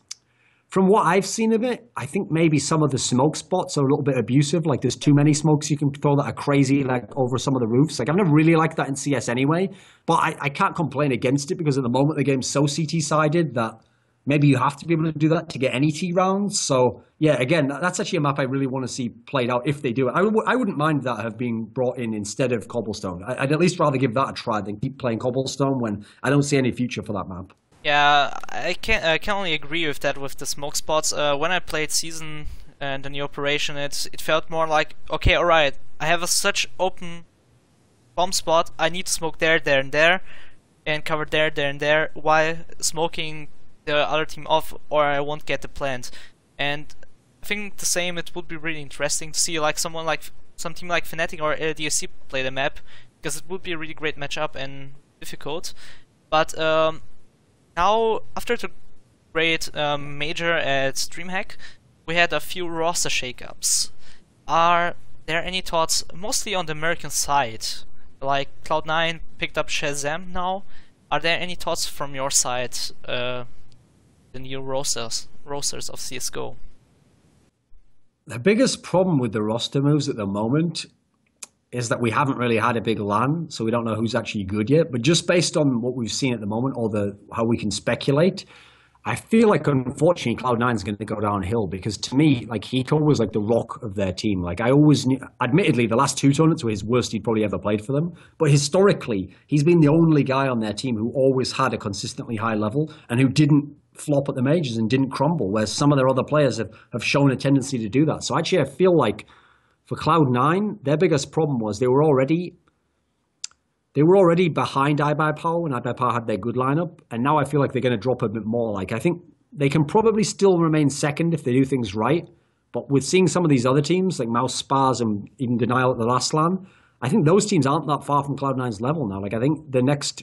Speaker 2: from what I've seen of it, I think maybe some of the smoke spots are a little bit abusive. Like, there's too many smokes you can throw that are crazy, like over some of the roofs. Like, I've never really liked that in CS anyway, but I can't complain against it, because at the moment the game's so CT-sided that maybe you have to be able to do that to get any T rounds. So yeah, again, that's actually a map I really want to see played out if they do it. I wouldn't mind that have been brought in instead of Cobblestone. I'd at least rather give that a try than keep playing Cobblestone when I don't see any future for that map.
Speaker 1: Yeah, I can only agree with that with the smoke spots. When I played Season and the new Operation, it felt more like, okay, alright, I have such open bomb spot, I need to smoke there, there, and there, and cover there, there, and there, while smoking the other team off, or I won't get the plant. And I think the same, it would be really interesting to see like some team like Fnatic or LDSC play the map, because it would be a really great matchup and difficult. But now, after the great major at DreamHack, we had a few roster shakeups. Are there any thoughts, mostly on the American side, like Cloud9 picked up Shahzam now? Are there any thoughts from your side, the new rosters of CSGO?
Speaker 2: The biggest problem with the roster moves at the moment is that we haven't really had a big LAN, so we don't know who's actually good yet. But just based on what we've seen at the moment, or how we can speculate, I feel like, unfortunately, Cloud9 is going to go downhill, because to me, like, Hiko was like the rock of their team. Like, I always knew, admittedly, the last two tournaments were his worst he'd probably ever played for them. But historically, he's been the only guy on their team who always had a consistently high level and who didn't flop at the majors and didn't crumble, whereas some of their other players have shown a tendency to do that. So actually, I feel like for Cloud9, their biggest problem was they were already behind iBuyPower when iBuyPower had their good lineup, and now I feel like they're going to drop a bit more. Like, I think they can probably still remain second if they do things right, but with seeing some of these other teams like Mouse, Spars, and even Denial at the last LAN, I think those teams aren't that far from Cloud9's level now. Like, I think the next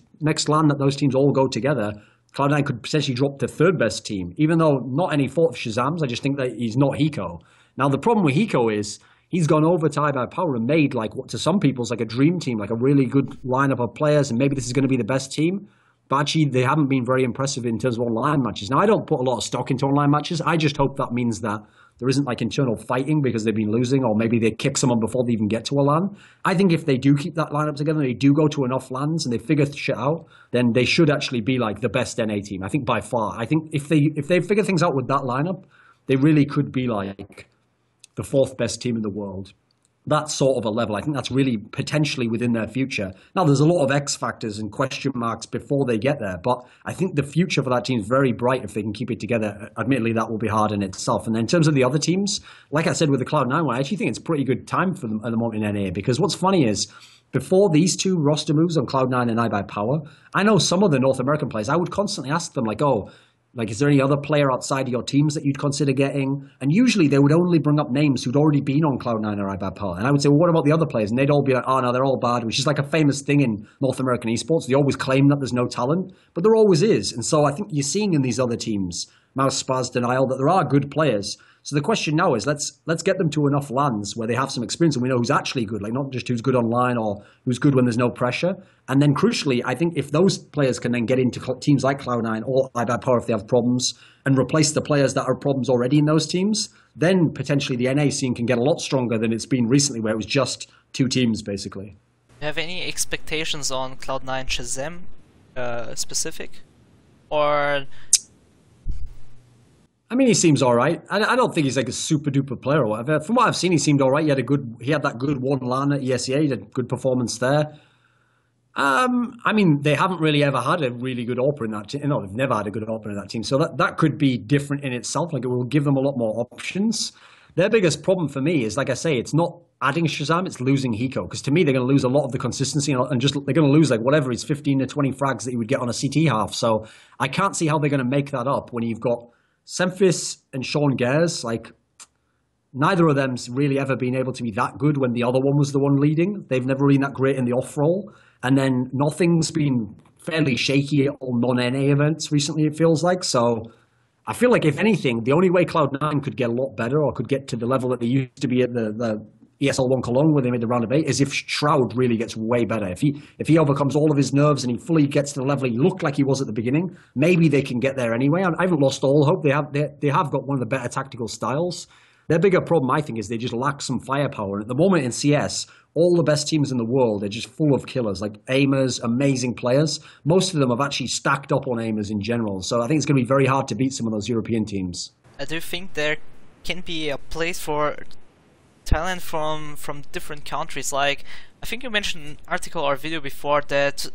Speaker 2: LAN that those teams all go together, Cloud9 could potentially drop to third best team, even though not any fault of Shahzam's. I just think that he's not Hiko. Now, the problem with Hiko is he's gone over to iBuyPower and made, like, what to some people's like a dream team, like a really good lineup of players, and maybe this is going to be the best team. But actually, they haven't been very impressive in terms of online matches. Now, I don't put a lot of stock into online matches. I just hope that means that there isn't like internal fighting because they've been losing, or maybe they kick someone before they even get to a LAN. I think if they do keep that lineup together, they do go to enough LANs and they figure shit out, then they should actually be like the best NA team. I think by far. I think if they figure things out with that lineup, they really could be like the fourth best team in the world. That sort of a level. I think that's really potentially within their future. Now, there's a lot of X factors and question marks before they get there, but I think the future for that team is very bright if they can keep it together. Admittedly, that will be hard in itself. And then in terms of the other teams, like I said with the Cloud9 one, I actually think it's a pretty good time for them at the moment in NA, because what's funny is, before these two roster moves on Cloud9 and iBuyPower, I know some of the North American players, I would constantly ask them, like, oh, like, is there any other player outside of your teams that you'd consider getting? And usually they would only bring up names who'd already been on Cloud9 or iBuyPower. And I would say, well, what about the other players? And they'd all be like, oh, no, they're all bad, which is like a famous thing in North American esports. They always claim that there's no talent, but there always is. And so I think you're seeing in these other teams, Mouse, Spars, Denial, that there are good players. So the question now is, let's get them to enough LANs where they have some experience and we know who's actually good, like not just who's good online or who's good when there's no pressure. And then crucially, I think if those players can then get into teams like Cloud9 or iBuyPower if they have problems and replace the players that are problems already in those teams, then potentially the NA scene can get a lot stronger than it's been recently, where it was just two teams basically.
Speaker 1: Do you have any expectations on Cloud9 Shahzam specific? Or
Speaker 2: I mean, he seems all right. I don't think he's like a super duper player or whatever. From what I've seen, he seemed all right. He had that good one LAN at ESEA. He had a good performance there. I mean, they haven't really ever had a really good AWPer in that team. No, they've never had a good AWPer in that team. So that could be different in itself. Like, it will give them a lot more options. Their biggest problem for me is, like I say, it's not adding Shahzam, it's losing Hiko. Because to me, they're going to lose a lot of the consistency and just they're going to lose like whatever is 15 to 20 frags that you would get on a CT half. So I can't see how they're going to make that up when you've got Semphis and Sean Gares. Like, neither of them's really ever been able to be that good when the other one was the one leading. They've never been that great in the off role. And then nothing's been fairly shaky at all non-NA events recently, it feels like. So I feel like, if anything, the only way Cloud9 could get a lot better or could get to the level that they used to be at the ESL 1 Cologne where they made the round of 8 is if Shroud really gets way better. If he overcomes all of his nerves and he fully gets to the level he looked like he was at the beginning, maybe they can get there anyway. I haven't lost all hope. They have got one of the better tactical styles. Their bigger problem, I think, is they just lack some firepower. And at the moment in CS, all the best teams in the world are just full of killers, like aimers, amazing players. Most of them have actually stacked up on aimers in general. So I think it's going to be very hard to beat some of those European teams.
Speaker 1: I do think there can be a place for talent from different countries. Like, I think you mentioned an article or video before that,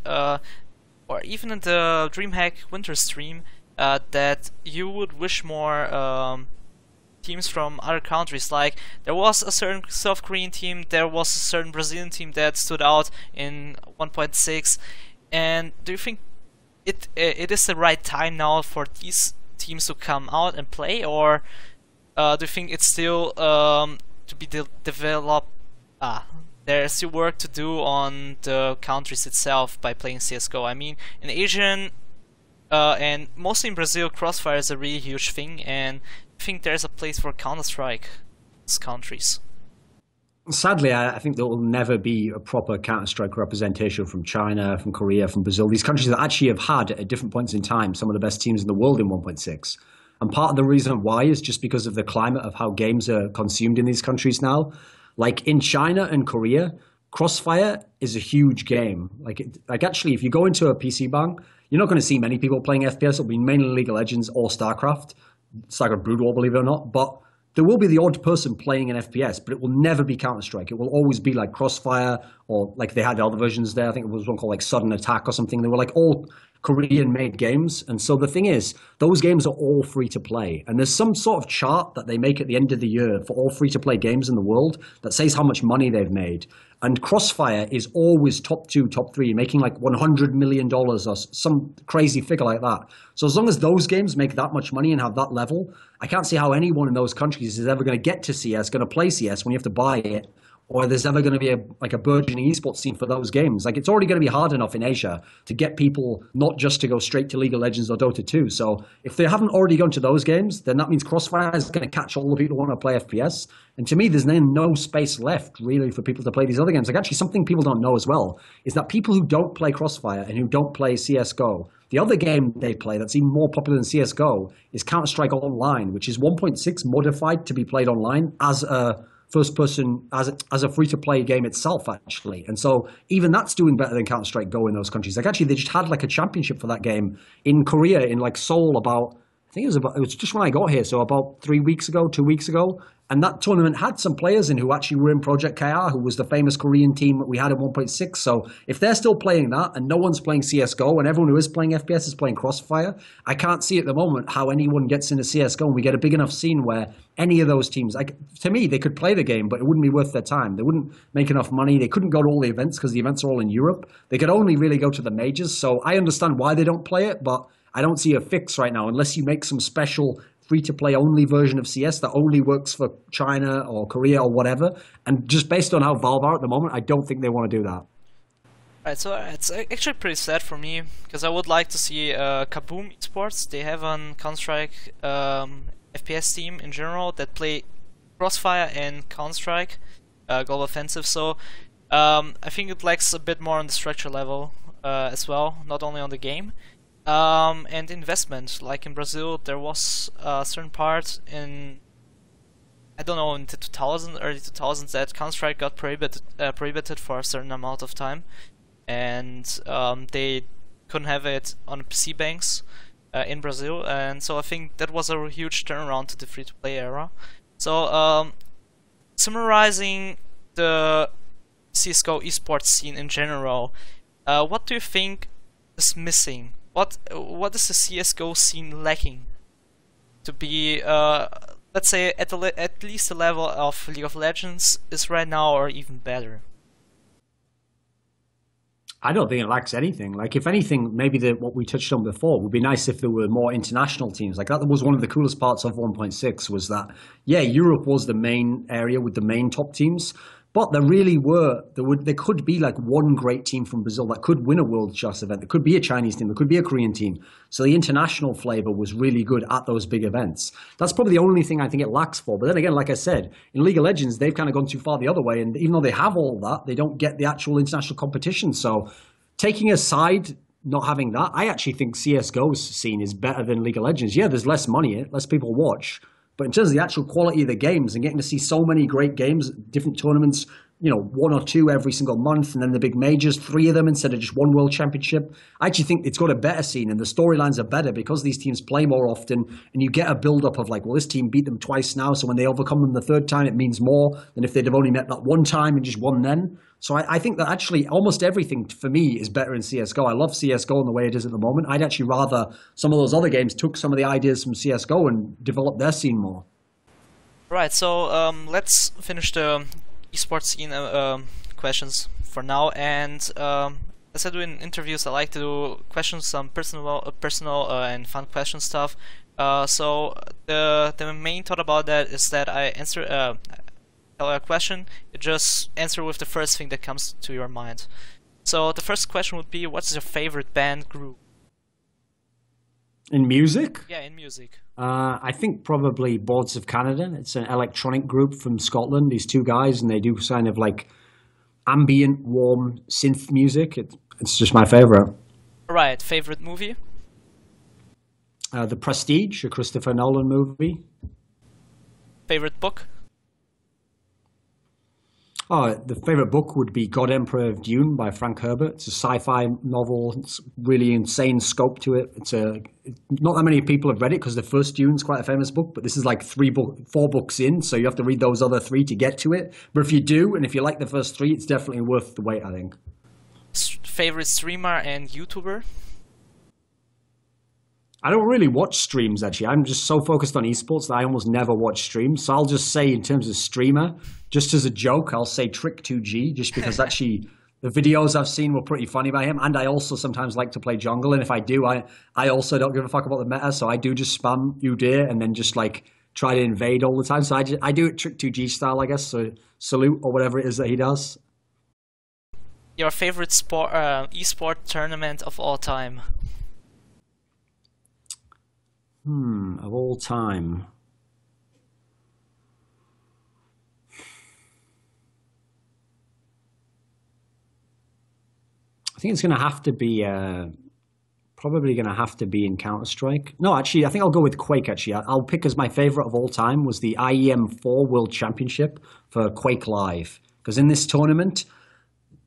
Speaker 1: or even in the DreamHack Winter stream, that you would wish more teams from other countries. Like, there was a certain South Korean team, there was a certain Brazilian team that stood out in 1.6, and do you think it is the right time now for these teams to come out and play, or do you think it's still to be developed? There's still work to do on the countries itself by playing CSGO. I mean, in Asian and mostly in Brazil, Crossfire is a really huge thing, and I think there's a place for Counter-Strike in these countries.
Speaker 2: Sadly, I think there will never be a proper Counter-Strike representation from China, from Korea, from Brazil. These countries that actually have had, at different points in time, some of the best teams in the world in 1.6. And part of the reason why is just because of the climate of how games are consumed in these countries now. Like, in China and Korea, Crossfire is a huge game. Like actually, if you go into a PC bang, you're not going to see many people playing FPS. It'll be mainly League of Legends or StarCraft Brood War, believe it or not. But there will be the odd person playing an FPS, but it will never be Counter-Strike. It will always be like Crossfire, or like they had other versions there. I think it was one called like Sudden Attack or something. They were like all Korean-made games. And so the thing is, those games are all free to play. And there's some sort of chart that they make at the end of the year for all free-to-play games in the world that says how much money they've made. And Crossfire is always top 2, top 3, making like $100 million or some crazy figure like that. So as long as those games make that much money and have that level, I can't see how anyone in those countries is ever going to get to CS, going to play CS when you have to buy it, or there's ever going to be a burgeoning esports scene for those games. Like, it's already going to be hard enough in Asia to get people not just to go straight to League of Legends or Dota 2. So if they haven't already gone to those games, then that means Crossfire is going to catch all the people who want to play FPS. And to me, there's then no space left, really, for people to play these other games. Like, actually, something people don't know as well is that people who don't play Crossfire and who don't play CSGO, the other game they play that's even more popular than CSGO is Counter-Strike Online, which is 1.6 modified to be played online as a first person, as a free-to-play game itself, actually. And so even that's doing better than Counter-Strike Go in those countries. Like, actually, they just had like a championship for that game in Korea, in like Seoul, I think it was just when I got here, so about 2 weeks ago. And that tournament had some players in who actually were in Project KR, who was the famous Korean team that we had in 1.6. So if they're still playing that and no one's playing CSGO and everyone who is playing FPS is playing Crossfire, I can't see at the moment how anyone gets into CSGO and we get a big enough scene where any of those teams, like, to me, they could play the game, but it wouldn't be worth their time. They wouldn't make enough money. They couldn't go to all the events because the events are all in Europe. They could only really go to the majors. So I understand why they don't play it, but I don't see a fix right now unless you make some special free-to-play only version of CS that only works for China or Korea or whatever. And just based on how Valve are at the moment, I don't think they want to do that.
Speaker 1: Right, so it's actually pretty sad for me, because I would like to see Kaboom eSports. They have a Counter-Strike FPS team in general that play Crossfire and Counter-Strike Global Offensive, so I think it lacks a bit more on the structure level as well, not only on the game. And investment, like in Brazil, there was a certain part in, I don't know, in the 2000s, early 2000s, that Counter-Strike got prohibited for a certain amount of time, and they couldn't have it on PC banks. in Brazil, and so I think that was a huge turnaround to the free-to-play era. So summarizing the CSGO esports scene in general, what do you think is missing? What is the CSGO scene lacking to be, let's say, at least the level of League of Legends is right now, or even better?
Speaker 2: I don't think it lacks anything. Like, if anything, maybe what we touched on before would be nice if there were more international teams. Like, that was one of the coolest parts of 1.6 was that, yeah, Europe was the main area with the main top teams, but there could be like one great team from Brazil that could win a World Chess event. There could be a Chinese team. There could be a Korean team. So the international flavor was really good at those big events. That's probably the only thing I think it lacks for. But then again, like I said, in League of Legends, they've kind of gone too far the other way. And even though they have all that, they don't get the actual international competition. So taking aside not having that, I actually think CSGO's scene is better than League of Legends. Yeah, there's less money in it, less people watch. But in terms of the actual quality of the games and getting to see so many great games, different tournaments, you know, 1 or 2 every single month, and then the big majors, 3 of them instead of just 1 world championship, I actually think it's got a better scene, and the storylines are better because these teams play more often, and you get a build-up of like, well, this team beat them twice now, so when they overcome them the 3rd time, it means more than if they'd have only met that 1 time and just won then. So I think that actually almost everything for me is better in CSGO. I love CSGO in the way it is at the moment. I'd actually rather some of those other games took some of the ideas from CSGO and developed their scene more.
Speaker 1: Right, so let's finish the esports scene questions for now. And as I do in interviews, I like to do questions, some personal and fun question stuff. So the main thought about that is that I answer tell a question, you just answer with the first thing that comes to your mind. So the first question would be, what's your favorite band group?
Speaker 2: In music?
Speaker 1: Yeah, in music.
Speaker 2: I think probably Boards of Canada. It's an electronic group from Scotland, these 2 guys, and they do kind of like ambient, warm synth music. It's just my favorite.
Speaker 1: Right, favorite movie?
Speaker 2: The Prestige, a Christopher Nolan movie.
Speaker 1: Favorite book?
Speaker 2: Oh, the favorite book would be God Emperor of Dune by Frank Herbert. It's a sci-fi novel. It's really insane scope to it. Not that many people have read it because the first Dune's quite a famous book, but this is like 4 books in, so you have to read those other 3 to get to it. But if you do, and if you like the first 3, it's definitely worth the wait, I think.
Speaker 1: Favorite streamer and YouTuber?
Speaker 2: I don't really watch streams, actually. I'm just so focused on esports that I almost never watch streams. So I'll just say, in terms of streamer, just as a joke, I'll say Trick2G, just because actually the videos I've seen were pretty funny by him. And I also sometimes like to play jungle. And if I do, I also don't give a fuck about the meta. So I do just spam Udyr and then just like try to invade all the time. So I do it Trick2G style, I guess. So salute or whatever it is that he does.
Speaker 1: Your favorite esport tournament of all time?
Speaker 2: Of all time. I think it's going to have to be, probably going to have to be in Counter-Strike. No, actually, I think I'll go with Quake, actually. I'll pick as my favorite of all time was the IEM4 World Championship for Quake Live. Because in this tournament,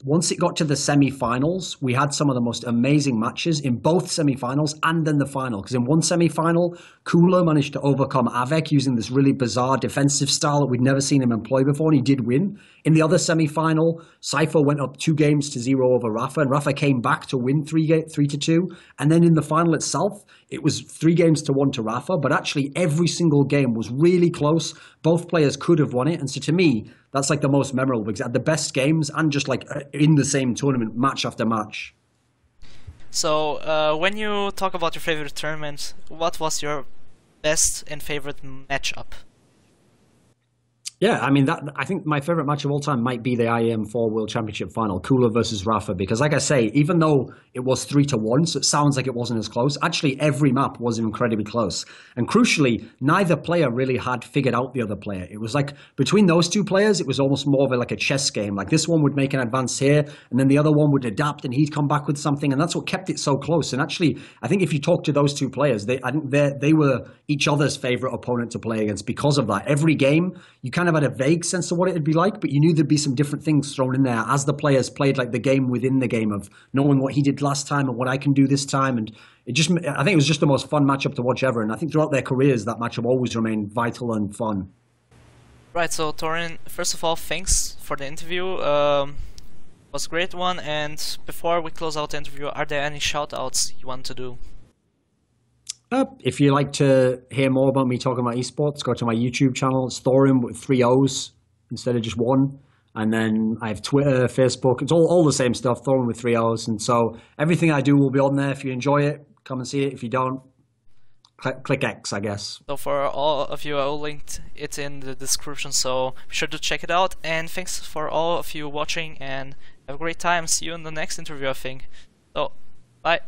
Speaker 2: once it got to the semi-finals, we had some of the most amazing matches in both semi-finals and then the final. Because in one semi-final, Cooler managed to overcome Avec using this really bizarre defensive style that we'd never seen him employ before, and he did win. In the other semi-final, Cypher went up 2-0 over Rafa, and Rafa came back to win 3-2. And then in the final itself, it was 3-1 to Rafa, but actually every single game was really close. Both players could have won it, and so to me, that's like the most memorable because it had the best games and just like in the same tournament, match after match.
Speaker 1: So when you talk about your favorite tournament, what was your best and favorite matchup?
Speaker 2: Yeah, I mean, I think my favorite match of all time might be the IEM4 World Championship final, Cooler versus Rafa, because like I say, even though it was 3-1, so it sounds like it wasn't as close, actually every map was incredibly close. And crucially, neither player really had figured out the other player. It was like, between those 2 players, it was almost more of like a chess game. Like this one would make an advance here, and then the other one would adapt, and he'd come back with something, and that's what kept it so close. And actually, I think if you talk to those 2 players, I think they were each other's favorite opponent to play against because of that. Every game, you kind kind of had a vague sense of what it'd be like, but you knew there'd be some different things thrown in there as the players played like the game within the game of knowing what he did last time and what I can do this time. And I think it was just the most fun matchup to watch ever. And I think throughout their careers, that matchup always remained vital and fun.
Speaker 1: Right, so Thooorin, first of all, thanks for the interview. Was a great one, and before we close out the interview, are there any shout-outs you want to do?
Speaker 2: If you like to hear more about me talking about esports, go to my YouTube channel. It's Thooorin with 3 O's instead of just 1. And then I have Twitter, Facebook. It's all the same stuff, Thooorin with 3 O's. And so everything I do will be on there. If you enjoy it, come and see it. If you don't, click X, I guess.
Speaker 1: So for all of you, I will link it in the description, so be sure to check it out. And thanks for all of you watching, and have a great time. See you in the next interview, I think. So, bye.